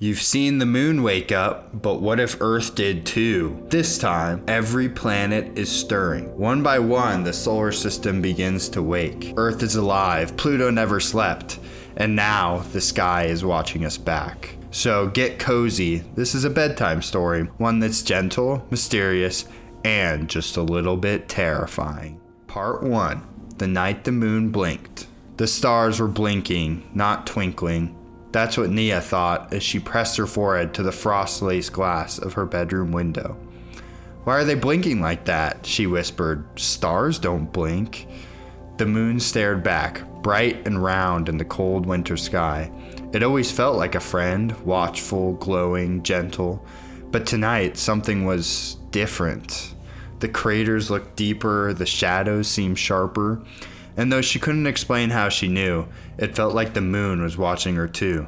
You've seen the moon wake up, but what if Earth did too? This time, every planet is stirring. One by one, the solar system begins to wake. Earth is alive, Pluto never slept, and now the sky is watching us back. So get cozy. This is a bedtime story, one that's gentle, mysterious, and just a little bit terrifying. Part 1. The night the moon blinked. The stars were blinking, not twinkling. That's what Nia thought as she pressed her forehead to the frost-laced glass of her bedroom window. "Why are they blinking like that?" she whispered. "Stars don't blink." The moon stared back, bright and round in the cold winter sky. It always felt like a friend, watchful, glowing, gentle. But tonight, something was different. The craters looked deeper, the shadows seemed sharper. And though she couldn't explain how she knew, it felt like the moon was watching her too.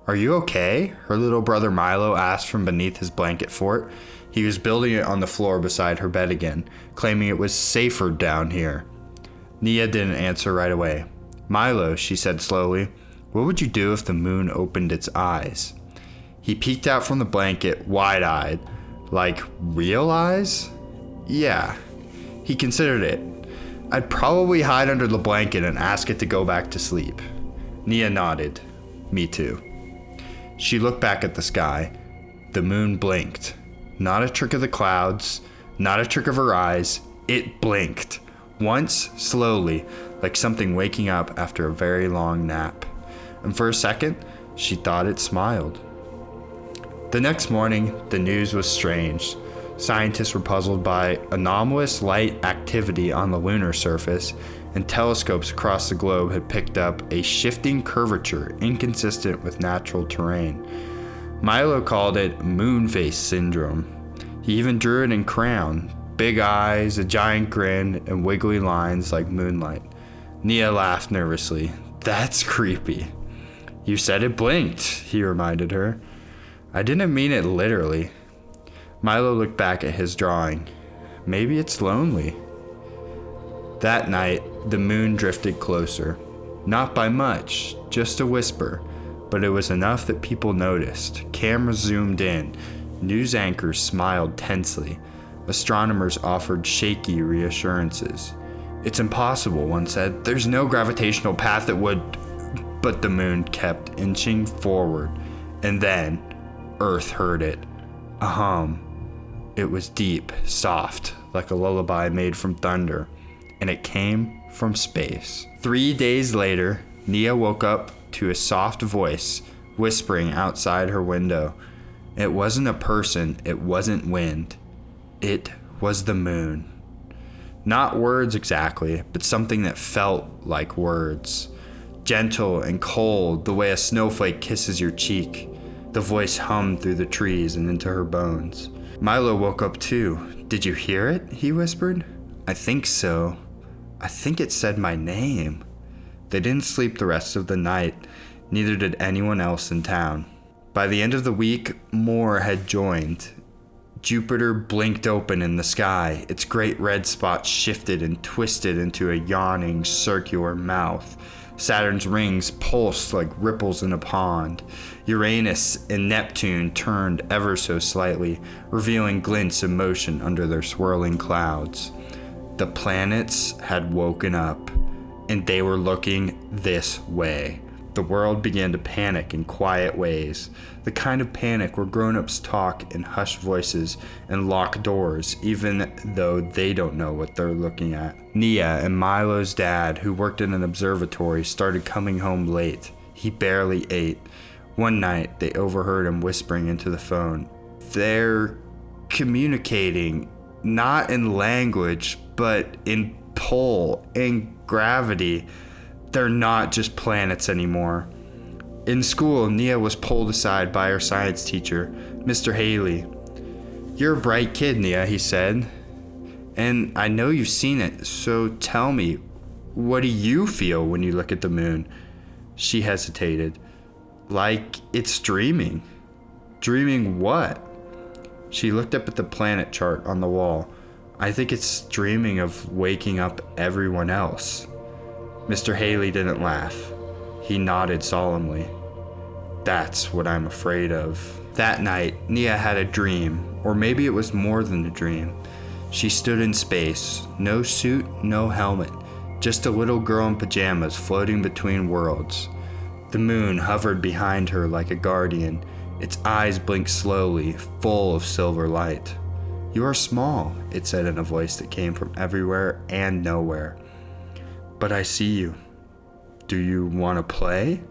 "Are you okay?" her little brother Milo asked from beneath his blanket fort. He was building it on the floor beside her bed again, claiming it was safer down here. Nia didn't answer right away. "Milo," she said slowly, "what would you do if the moon opened its eyes?" He peeked out from the blanket, wide-eyed. Like, real eyes? Yeah, he considered it. "I'd probably hide under the blanket and ask it to go back to sleep." Nia nodded. "Me too." She looked back at the sky. The moon blinked. Not a trick of the clouds, not a trick of her eyes. It blinked. Once, slowly, like something waking up after a very long nap. And for a second, she thought it smiled. The next morning, the news was strange. Scientists were puzzled by anomalous light activity on the lunar surface, and telescopes across the globe had picked up a shifting curvature inconsistent with natural terrain. Milo called it moon face syndrome. He even drew it in crayon, big eyes, a giant grin, and wiggly lines like moonlight. Nia laughed nervously. "That's creepy." "You said it blinked," he reminded her. "I didn't mean it literally." Milo looked back at his drawing. "Maybe it's lonely." That night, the moon drifted closer. Not by much, just a whisper, but it was enough that people noticed. Cameras zoomed in. News anchors smiled tensely. Astronomers offered shaky reassurances. "It's impossible," one said. "There's no gravitational path that would..." But the moon kept inching forward, and then Earth heard it. A hum. It was deep, soft, like a lullaby made from thunder, and it came from space. 3 days later, Nia woke up to a soft voice whispering outside her window. It wasn't a person, it wasn't wind. It was the moon. Not words exactly, but something that felt like words. Gentle and cold, the way a snowflake kisses your cheek. The voice hummed through the trees and into her bones. Milo woke up too. "Did you hear it?" he whispered. "I think so. I think it said my name." They didn't sleep the rest of the night. Neither did anyone else in town. By the end of the week, more had joined. Jupiter blinked open in the sky. Its great red spot shifted and twisted into a yawning circular mouth. Saturn's rings pulsed like ripples in a pond. Uranus and Neptune turned ever so slightly, revealing glints of motion under their swirling clouds. The planets had woken up, and they were looking this way. The world began to panic in quiet ways, the kind of panic where grown-ups talk in hushed voices and lock doors, even though they don't know what they're looking at. Nia and Milo's dad, who worked in an observatory, started coming home late. He barely ate. One night, they overheard him whispering into the phone. "They're communicating, not in language, but in pull and gravity. They're not just planets anymore." In school, Nia was pulled aside by her science teacher, Mr. Haley. "You're a bright kid, Nia," he said. "And I know you've seen it, so tell me, what do you feel when you look at the moon?" She hesitated. "Like it's dreaming." "Dreaming what?" She looked up at the planet chart on the wall. "I think it's dreaming of waking up everyone else." Mr. Haley didn't laugh. He nodded solemnly. That's what I'm afraid of. That night, Nia had a dream, or maybe it was more than a dream. She stood in space, no suit, no helmet, just a little girl in pajamas floating between worlds. The moon hovered behind her like a guardian. Its eyes blinked slowly, full of silver light. "You are small," it said in a voice that came from everywhere and nowhere. "But I see you. Do you want to play?"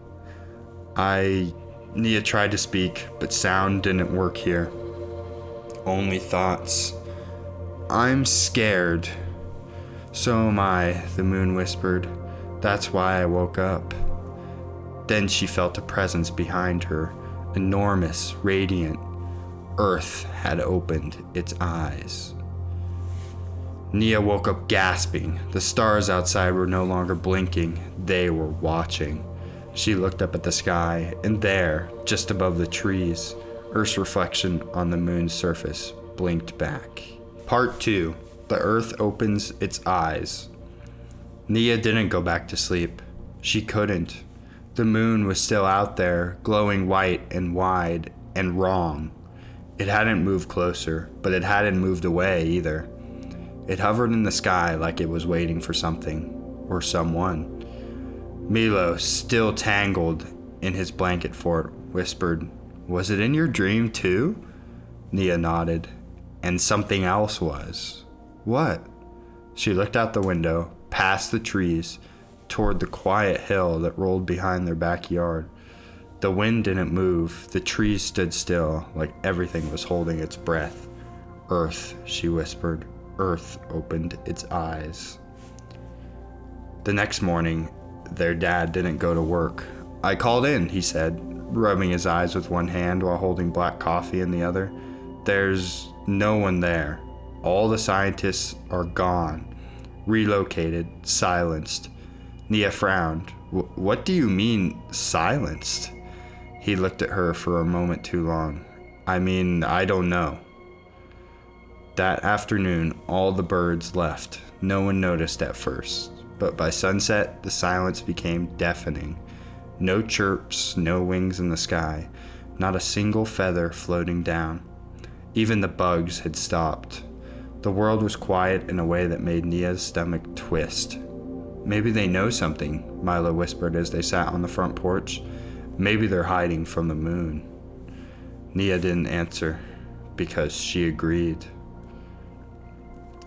Nia tried to speak, but sound didn't work here. Only thoughts. "I'm scared." "So am I," the moon whispered. "That's why I woke up." Then she felt a presence behind her, enormous, radiant. Earth had opened its eyes. Nia woke up gasping. The stars outside were no longer blinking, they were watching. She looked up at the sky, and there, just above the trees, Earth's reflection on the moon's surface blinked back. Part 2. The Earth opens its eyes. Nia didn't go back to sleep. She couldn't. The moon was still out there, glowing white and wide and wrong. It hadn't moved closer, but it hadn't moved away either. It hovered in the sky like it was waiting for something, or someone. Milo, still tangled in his blanket fort, whispered, "Was it in your dream too?" Nia nodded. "And something else was." "What?" She looked out the window, past the trees, toward the quiet hill that rolled behind their backyard. The wind didn't move. The trees stood still, like everything was holding its breath. "Earth," she whispered. Earth opened its eyes. The next morning, their dad didn't go to work. "I called in," he said, rubbing his eyes with one hand while holding black coffee in the other. "There's no one there. All the scientists are gone. Relocated, silenced." Nia frowned. What do you mean, silenced?" He looked at her for a moment too long. I don't know." That afternoon, all the birds left. No one noticed at first, but by sunset, the silence became deafening. No chirps, no wings in the sky, not a single feather floating down. Even the bugs had stopped. The world was quiet in a way that made Nia's stomach twist. "Maybe they know something," Milo whispered as they sat on the front porch. "Maybe they're hiding from the moon." Nia didn't answer, because she agreed.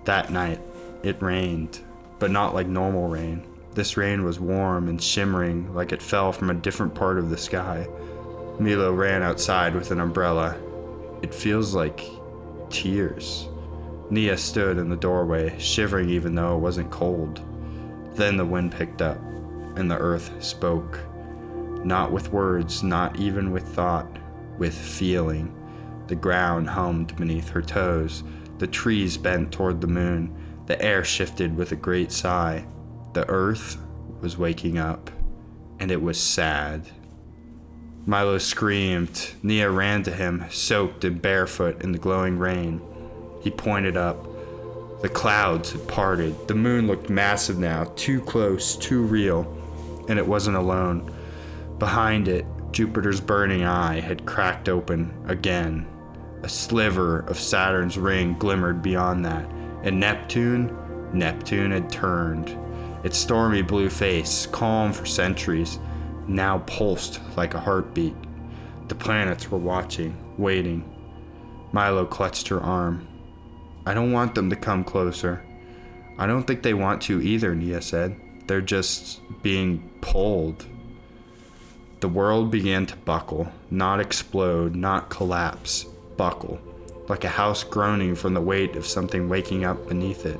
That night, it rained, but not like normal rain. This rain was warm and shimmering, like it fell from a different part of the sky. Milo ran outside with an umbrella. "It feels like tears." Nia stood in the doorway, shivering even though it wasn't cold. Then the wind picked up, and the earth spoke. Not with words, not even with thought, with feeling. The ground hummed beneath her toes. The trees bent toward the moon. The air shifted with a great sigh. The earth was waking up, and it was sad. Milo screamed. Nia ran to him, soaked and barefoot in the glowing rain. He pointed up. The clouds had parted. The moon looked massive now, too close, too real, and it wasn't alone. Behind it, Jupiter's burning eye had cracked open again. A sliver of Saturn's ring glimmered beyond that, and Neptune had turned. Its stormy blue face, calm for centuries, now pulsed like a heartbeat. The planets were watching, waiting. Milo clutched her arm. "I don't want them to come closer." "I don't think they want to either," Nia said. "They're just being pulled." The world began to buckle, not explode, not collapse, buckle, like a house groaning from the weight of something waking up beneath it.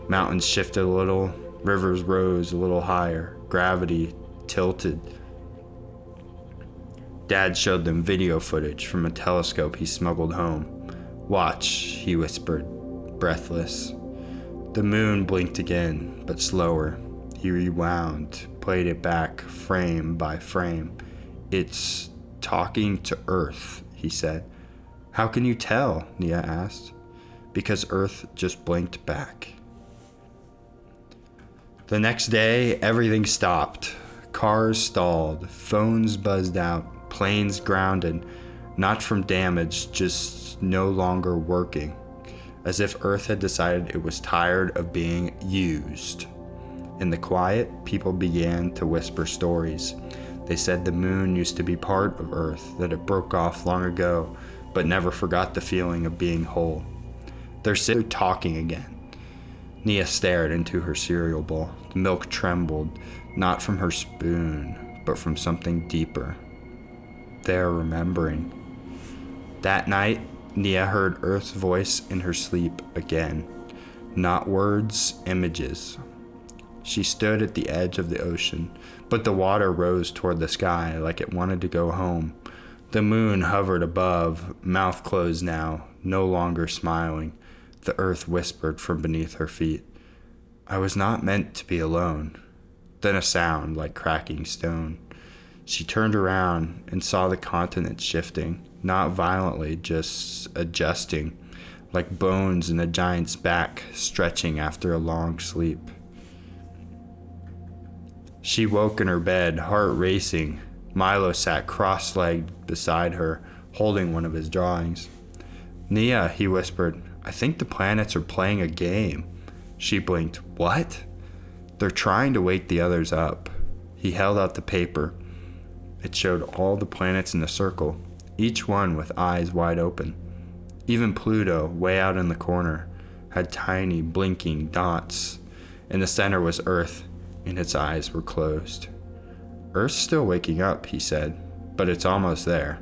Mountains shifted a little, rivers rose a little higher, gravity tilted. Dad showed them video footage from a telescope he smuggled home. "Watch," he whispered, breathless. The moon blinked again, but slower. He rewound, played it back, frame by frame. "It's talking to Earth," he said. "How can you tell?" Nia asked. "Because Earth just blinked back." The next day, everything stopped. Cars stalled, phones buzzed out, planes grounded, not from damage, just no longer working, as if Earth had decided it was tired of being used. In the quiet, people began to whisper stories. They said the moon used to be part of Earth, that it broke off long ago, but never forgot the feeling of being whole. They're sitting talking again. Nia stared into her cereal bowl. The milk trembled, not from her spoon, but from something deeper. They're remembering. That night, Nia heard Earth's voice in her sleep again. Not words, images. She stood at the edge of the ocean, but the water rose toward the sky like it wanted to go home. The moon hovered above, mouth closed now, no longer smiling. The earth whispered from beneath her feet, "I was not meant to be alone." Then a sound like cracking stone. She turned around and saw the continent shifting, not violently, just adjusting, like bones in a giant's back stretching after a long sleep. She woke in her bed, heart racing. Milo sat cross-legged beside her, holding one of his drawings. "Nia," he whispered, "I think the planets are playing a game." She blinked. "What?" "They're trying to wake the others up." He held out the paper. It showed all the planets in a circle, each one with eyes wide open. Even Pluto, way out in the corner, had tiny blinking dots. In the center was Earth, and its eyes were closed. "Earth's still waking up," he said, "but it's almost there."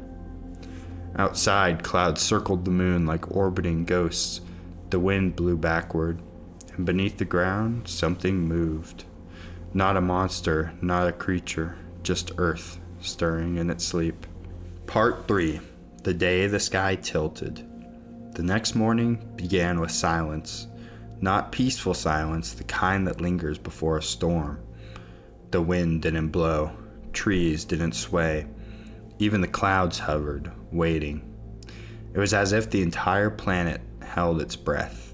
Outside, clouds circled the moon like orbiting ghosts. The wind blew backward, and beneath the ground, something moved. Not a monster, not a creature, just Earth, stirring in its sleep. Part 3. The day the sky tilted. The next morning began with silence. Not peaceful silence, the kind that lingers before a storm. The wind didn't blow. Trees didn't sway. Even the clouds hovered, waiting. It was as if the entire planet held its breath.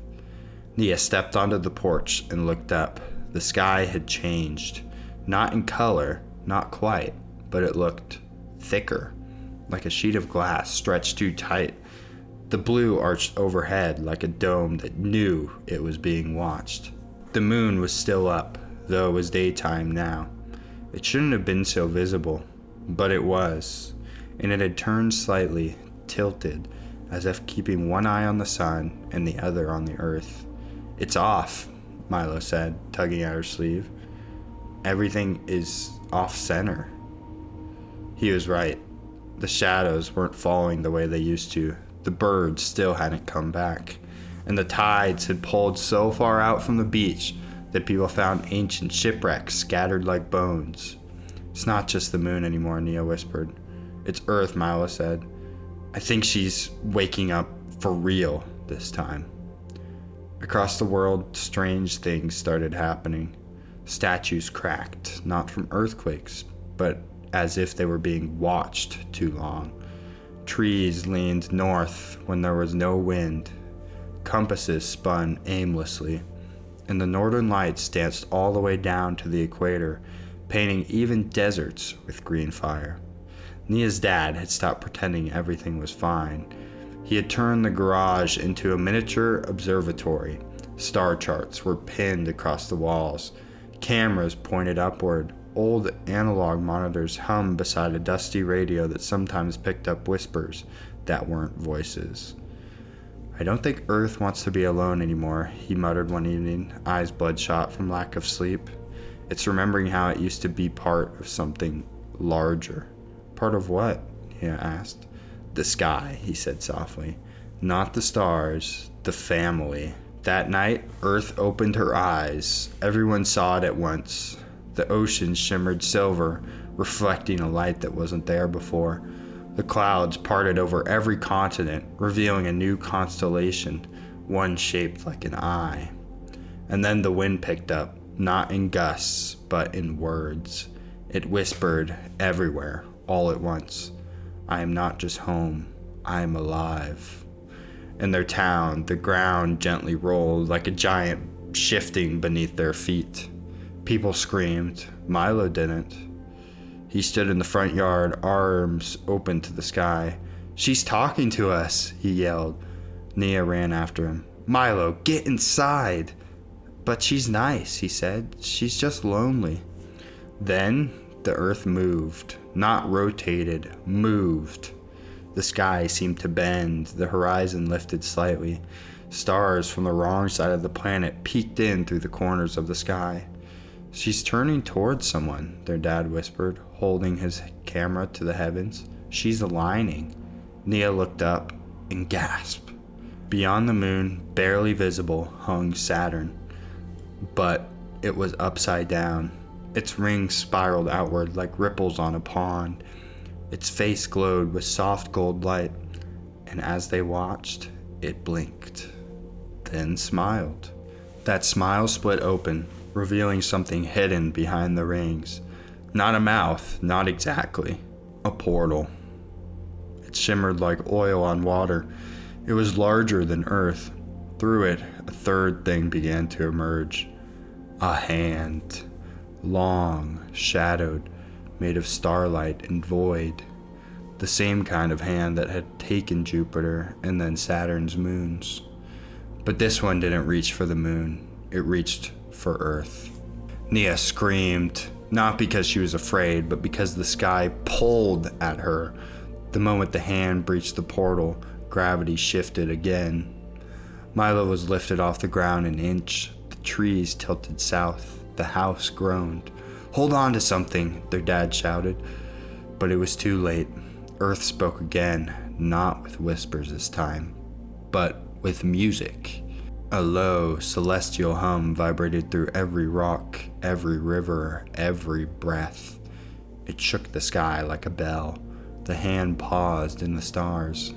Nia stepped onto the porch and looked up. The sky had changed. Not in color, not quite, but it looked thicker, like a sheet of glass stretched too tight. The blue arched overhead like a dome that knew it was being watched. The moon was still up, though it was daytime now. It shouldn't have been so visible, but it was, and it had turned slightly, tilted, as if keeping one eye on the sun and the other on the earth. "It's off," Milo said, tugging at her sleeve. "Everything is off-center." He was right. The shadows weren't falling the way they used to. The birds still hadn't come back, and the tides had pulled so far out from the beach that people found ancient shipwrecks scattered like bones. "It's not just the moon anymore," Nia whispered. "It's Earth," Milo said. "I think she's waking up for real this time." Across the world, strange things started happening. Statues cracked, not from earthquakes, but as if they were being watched too long. Trees leaned north when there was no wind. Compasses spun aimlessly, and the northern lights danced all the way down to the equator, painting even deserts with green fire. Nia's dad had stopped pretending everything was fine. He had turned the garage into a miniature observatory. Star charts were pinned across the walls. Cameras pointed upward. Old analog monitors hummed beside a dusty radio that sometimes picked up whispers that weren't voices. "I don't think Earth wants to be alone anymore," he muttered one evening, eyes bloodshot from lack of sleep. "It's remembering how it used to be part of something larger." "Part of what?" he asked. "The sky," he said softly. "Not the stars, the family." That night, Earth opened her eyes. Everyone saw it at once. The ocean shimmered silver, reflecting a light that wasn't there before. The clouds parted over every continent, revealing a new constellation, one shaped like an eye. And then the wind picked up, not in gusts, but in words. It whispered everywhere, all at once. "I am not just home, I am alive." In their town, the ground gently rolled like a giant shifting beneath their feet. People screamed. Milo didn't. He stood in the front yard, arms open to the sky. "She's talking to us," he yelled. Nia ran after him. "Milo, get inside." "But she's nice," he said. "She's just lonely." Then the earth moved, not rotated, moved. The sky seemed to bend, the horizon lifted slightly. Stars from the wrong side of the planet peeked in through the corners of the sky. "She's turning towards someone," their dad whispered, holding his camera to the heavens. "She's aligning." Nia looked up and gasped. Beyond the moon, barely visible, hung Saturn. But it was upside down. Its rings spiraled outward like ripples on a pond. Its face glowed with soft gold light, and as they watched, it blinked, then smiled. That smile split open, revealing something hidden behind the rings. Not a mouth, not exactly. A portal. It shimmered like oil on water. It was larger than Earth. Through it, a third thing began to emerge. A hand. Long, shadowed, made of starlight and void. The same kind of hand that had taken Jupiter and then Saturn's moons. But this one didn't reach for the moon. It reached for Earth. Nia screamed, not because she was afraid, but because the sky pulled at her. The moment the hand breached the portal, gravity shifted again. Milo was lifted off the ground an inch. The trees tilted south. The house groaned. "Hold on to something," their dad shouted. But it was too late. Earth spoke again, not with whispers this time, but with music. A low, celestial hum vibrated through every rock, every river, every breath. It shook the sky like a bell. The hand paused in the stars.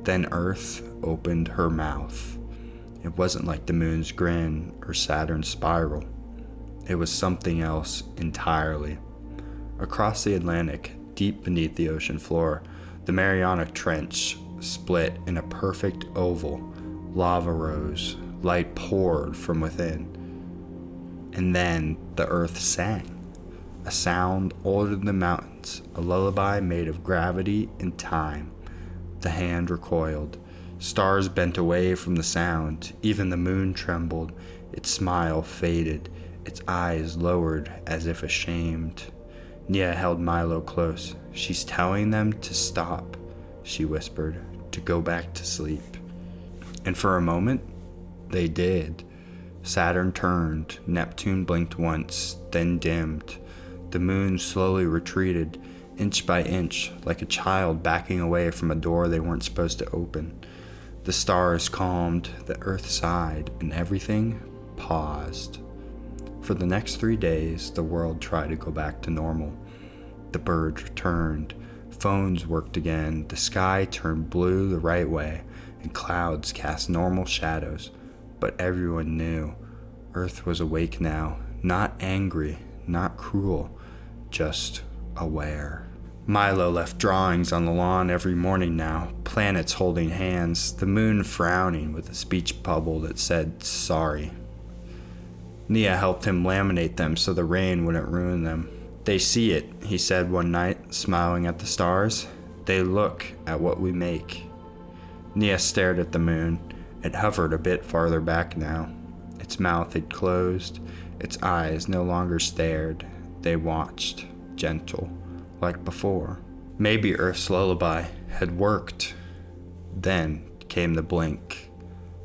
Then Earth opened her mouth. It wasn't like the moon's grin or Saturn's spiral. It was something else entirely. Across the Atlantic, deep beneath the ocean floor, the Mariana Trench split in a perfect oval. Lava rose, light poured from within. And then the earth sang. A sound older than the mountains, a lullaby made of gravity and time. The hand recoiled. Stars bent away from the sound. Even the moon trembled. Its smile faded. Its eyes lowered as if ashamed. Nia held Milo close. "She's telling them to stop," she whispered, "to go back to sleep." And for a moment, they did. Saturn turned. Neptune blinked once, then dimmed. The moon slowly retreated, inch by inch, like a child backing away from a door they weren't supposed to open. The stars calmed, the earth sighed, and everything paused. For the next 3 days, the world tried to go back to normal. The birds returned, phones worked again, the sky turned blue the right way, and clouds cast normal shadows. But everyone knew Earth was awake now, not angry, not cruel, just aware. Milo left drawings on the lawn every morning now, planets holding hands, the moon frowning with a speech bubble that said sorry. Nia helped him laminate them so the rain wouldn't ruin them. "They see it," he said one night, smiling at the stars. "They look at what we make." Nia stared at the moon. It hovered a bit farther back now. Its mouth had closed. Its eyes no longer stared. They watched, gentle, like before. Maybe Earth's lullaby had worked. Then came the blink.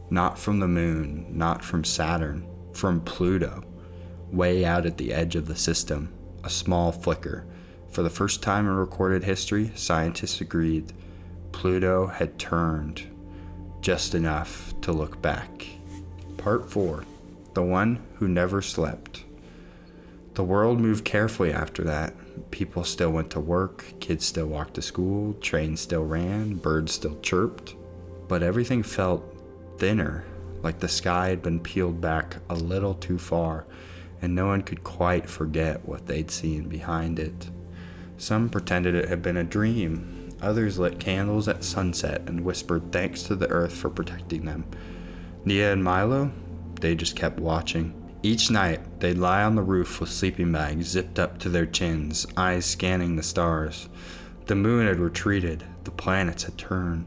Not from the moon, not from Saturn. From Pluto, way out at the edge of the system, a small flicker. For the first time in recorded history, scientists agreed Pluto had turned, just enough to look back. Part 4. The One Who Never Slept. The world moved carefully after that. People still went to work, kids still walked to school, trains still ran, birds still chirped. But everything felt thinner, like the sky had been peeled back a little too far, and no one could quite forget what they'd seen behind it. Some pretended it had been a dream. Others lit candles at sunset and whispered thanks to the earth for protecting them. Nia and Milo, they just kept watching. Each night, they'd lie on the roof with sleeping bags zipped up to their chins, eyes scanning the stars. The moon had retreated, the planets had turned,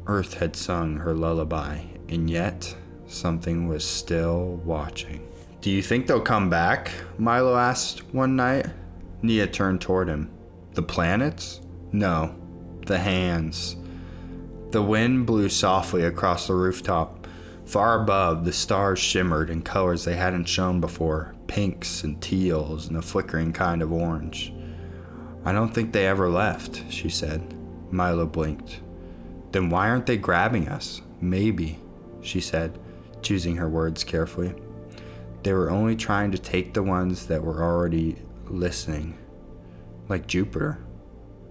Earth had sung her lullaby, and yet something was still watching. "Do you think they'll come back?" Milo asked one night. Nia turned toward him. "The planets? No, the hands." The wind blew softly across the rooftop. Far above, the stars shimmered in colors they hadn't shown before, pinks and teals and a flickering kind of orange. "I don't think they ever left," she said. Milo blinked. "Then why aren't they grabbing us?" "Maybe," she said, choosing her words carefully. "They were only trying to take the ones that were already listening." "Like Jupiter?"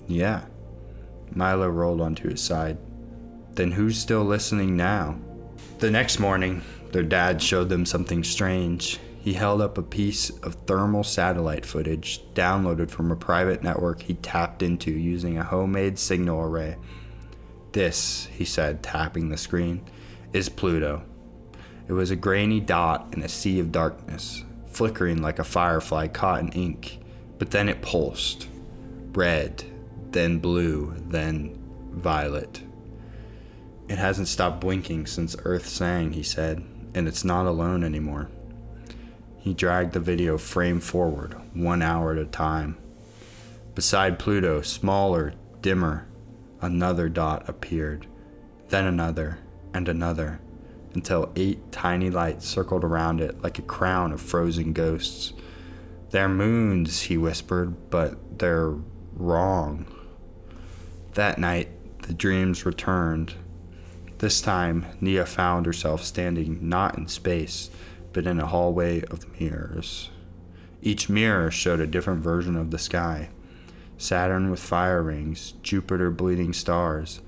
"Yeah." Milo rolled onto his side. "Then who's still listening now?" The next morning, their dad showed them something strange. He held up a piece of thermal satellite footage downloaded from a private network he tapped into using a homemade signal array. "This," he said, tapping the screen, "is Pluto." It was a grainy dot in a sea of darkness, flickering like a firefly caught in ink, but then it pulsed. Red, then blue, then violet. "It hasn't stopped blinking since Earth sang," he said, "and it's not alone anymore." He dragged the video frame forward, 1 hour at a time. Beside Pluto, smaller, dimmer, another dot appeared, then another, and another, until 8 tiny lights circled around it like a crown of frozen ghosts. "They're moons," he whispered, "but they're wrong." That night, the dreams returned. This time, Nia found herself standing not in space, but in a hallway of mirrors. Each mirror showed a different version of the sky. Saturn with fire rings, Jupiter bleeding stars,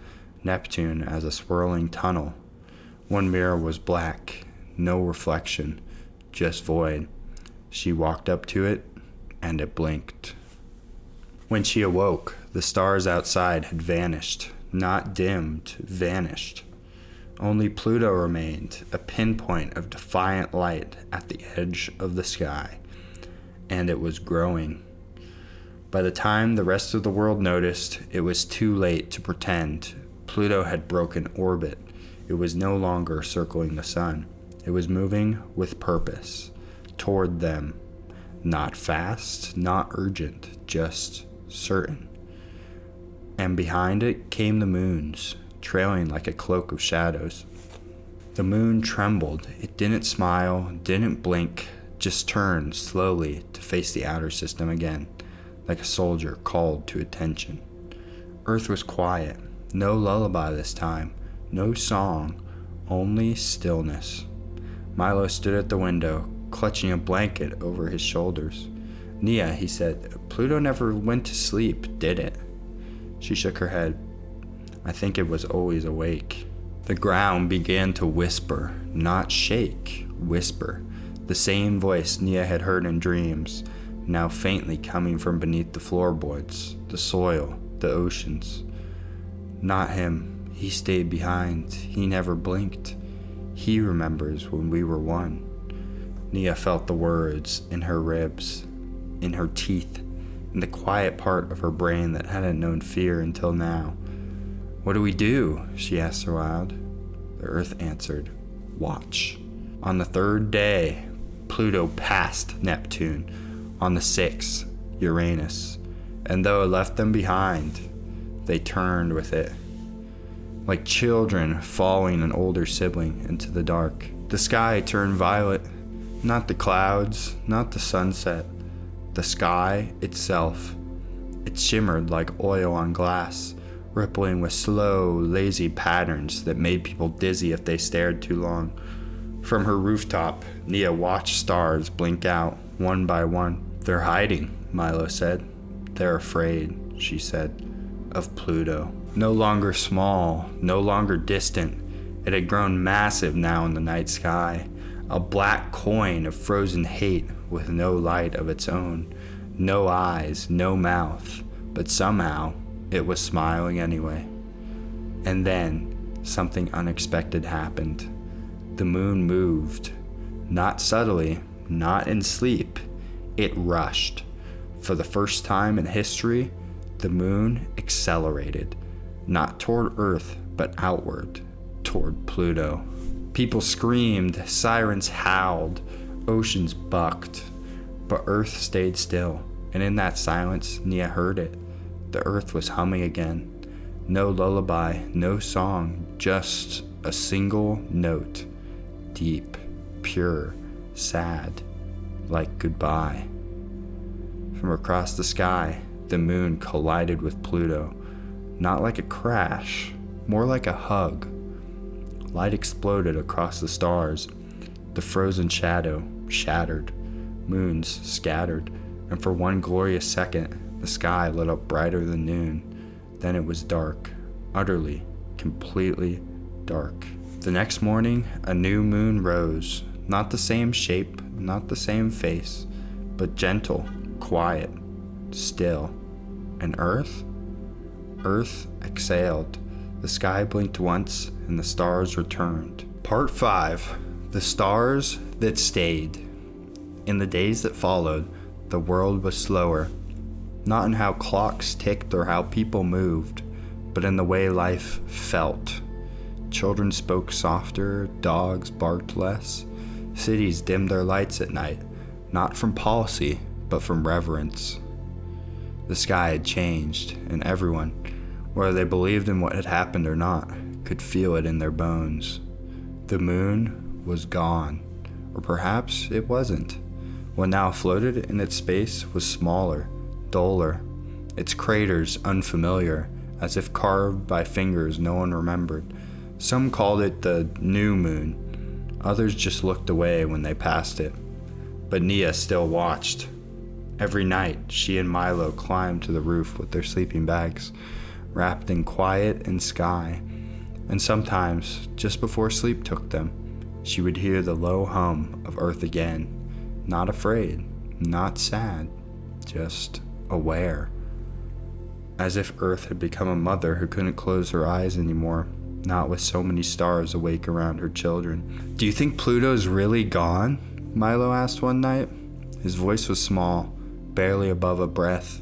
Neptune as a swirling tunnel. One mirror was black, no reflection, just void. She walked up to it, and it blinked. When she awoke, the stars outside had vanished, not dimmed, vanished. Only Pluto remained, a pinpoint of defiant light at the edge of the sky, and it was growing. By the time the rest of the world noticed, it was too late to pretend. Pluto had broken orbit. It was no longer circling the sun. It was moving with purpose, toward them. Not fast, not urgent, just certain. And behind it came the moons, trailing like a cloak of shadows. The moon trembled. It didn't smile, didn't blink, just turned slowly to face the outer system again, like a soldier called to attention. Earth was quiet. No lullaby this time. No song. Only stillness. Milo stood at the window, clutching a blanket over his shoulders. "Nia," he said, "Pluto never went to sleep, did it?" She shook her head. "I think it was always awake." The ground began to whisper, not shake, whisper. The same voice Nia had heard in dreams, now faintly coming from beneath the floorboards, the soil, the oceans. "Not him. He stayed behind. He never blinked. He remembers when we were one." Nia felt the words in her ribs, in her teeth, in the quiet part of her brain that hadn't known fear until now. "What do we do?" she asked aloud. The Earth answered, "Watch." On the 3rd day, Pluto passed Neptune. On the 6th, Uranus. And though it left them behind, they turned with it. Like children following an older sibling into the dark. The sky turned violet. Not the clouds, not the sunset. The sky itself. It shimmered like oil on glass, rippling with slow, lazy patterns that made people dizzy if they stared too long. From her rooftop, Nia watched stars blink out, one by one. "They're hiding," Milo said. "They're afraid," she said, "of Pluto." No longer small, no longer distant, it had grown massive now in the night sky. A black coin of frozen hate with no light of its own, no eyes, no mouth, but somehow it was smiling anyway. And then something unexpected happened. The moon moved, not subtly, not in sleep. It rushed. For the first time in history, the moon accelerated, not toward Earth, but outward, toward Pluto. People screamed, sirens howled, oceans bucked, but Earth stayed still, and in that silence, Nia heard it. The Earth was humming again. No lullaby, no song, just a single note, deep, pure, sad, like goodbye. From across the sky, the moon collided with Pluto, not like a crash, more like a hug. Light exploded across the stars. The frozen shadow shattered, moons scattered, and for one glorious second, the sky lit up brighter than noon. Then it was dark, utterly, completely dark. The next morning, a new moon rose. Not the same shape, not the same face, but gentle, quiet, still. And Earth? Earth exhaled. The sky blinked once, and the stars returned. Part 5. The Stars That Stayed. In the days that followed, the world was slower. Not in how clocks ticked or how people moved, but in the way life felt. Children spoke softer, dogs barked less. Cities dimmed their lights at night, not from policy, but from reverence. The sky had changed, and everyone, whether they believed in what had happened or not, could feel it in their bones. The moon was gone, or perhaps it wasn't. What now floated in its space was smaller, duller, its craters unfamiliar, as if carved by fingers no one remembered. Some called it the new moon. Others just looked away when they passed it. But Nia still watched. Every night, she and Milo climbed to the roof with their sleeping bags, wrapped in quiet and sky. And sometimes, just before sleep took them, she would hear the low hum of Earth again. Not afraid, not sad, just aware. As if Earth had become a mother who couldn't close her eyes anymore, not with so many stars awake around her children. "Do you think Pluto's really gone?" Milo asked one night. His voice was small, barely above a breath.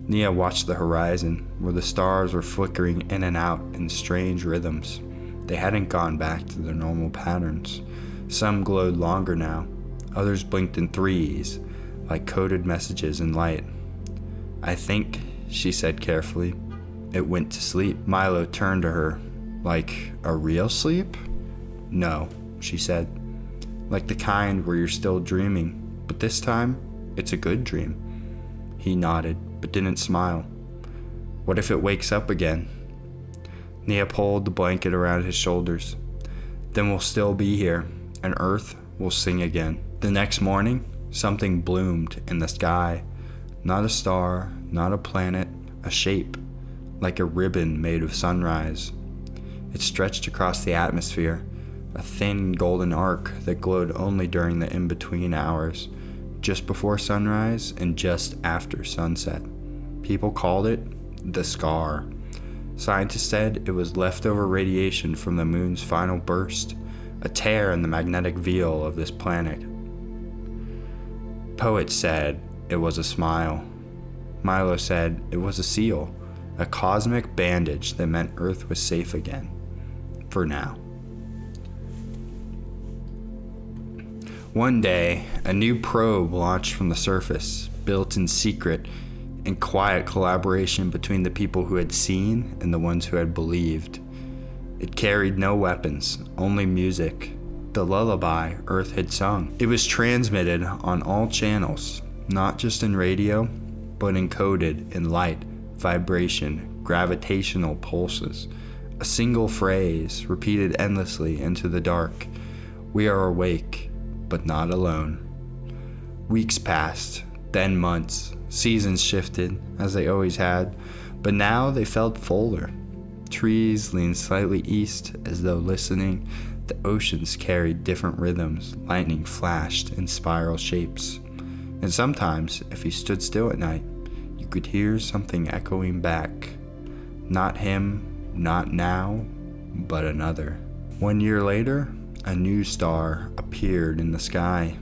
Nia watched the horizon, where the stars were flickering in and out in strange rhythms. They hadn't gone back to their normal patterns. Some glowed longer now. Others blinked in threes, like coded messages in light. "I think," she said carefully, "it went to sleep." Milo turned to her. "Like a real sleep?" "No," she said. "Like the kind where you're still dreaming, but this time, it's a good dream." He nodded, but didn't smile. "What if it wakes up again?" Nia pulled the blanket around his shoulders. "Then we'll still be here, and Earth will sing again." The next morning, something bloomed in the sky. Not a star, not a planet, a shape, like a ribbon made of sunrise. It stretched across the atmosphere, a thin golden arc that glowed only during the in-between hours, just before sunrise and just after sunset. People called it the scar. Scientists said it was leftover radiation from the moon's final burst, a tear in the magnetic veil of this planet. Poets said it was a smile. Milo said it was a seal, a cosmic bandage that meant Earth was safe again. For now. One day, a new probe launched from the surface, built in secret, in quiet collaboration between the people who had seen and the ones who had believed. It carried no weapons, only music, the lullaby Earth had sung. It was transmitted on all channels, not just in radio, but encoded in light, vibration, gravitational pulses. A single phrase repeated endlessly into the dark. We are awake, but not alone. Weeks passed, then months. Seasons shifted, as they always had, but now they felt fuller. Trees leaned slightly east, as though listening. The oceans carried different rhythms. Lightning flashed in spiral shapes. And sometimes, if you stood still at night, you could hear something echoing back. Not him, not now, but another. 1 year later, a new star appeared in the sky.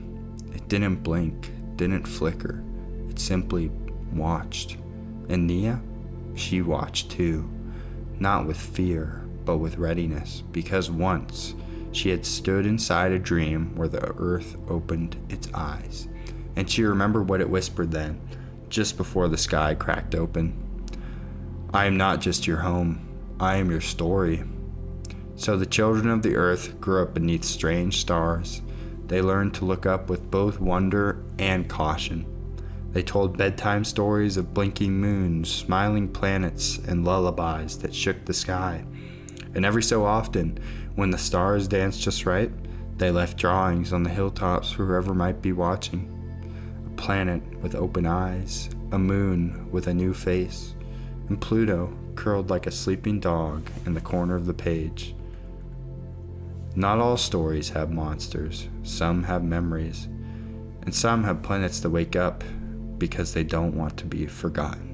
It didn't blink, didn't flicker. It simply watched. And Nia, she watched too. Not with fear, but with readiness, because once she had stood inside a dream where the earth opened its eyes. And she remembered what it whispered then, just before the sky cracked open. I am not just your home, I am your story. So the children of the earth grew up beneath strange stars. They learned to look up with both wonder and caution. They told bedtime stories of blinking moons, smiling planets, and lullabies that shook the sky. And every so often, when the stars danced just right, they left drawings on the hilltops for whoever might be watching. A planet with open eyes, a moon with a new face, and Pluto curled like a sleeping dog in the corner of the page. Not all stories have monsters. Some have memories, and some have planets that wake up because they don't want to be forgotten.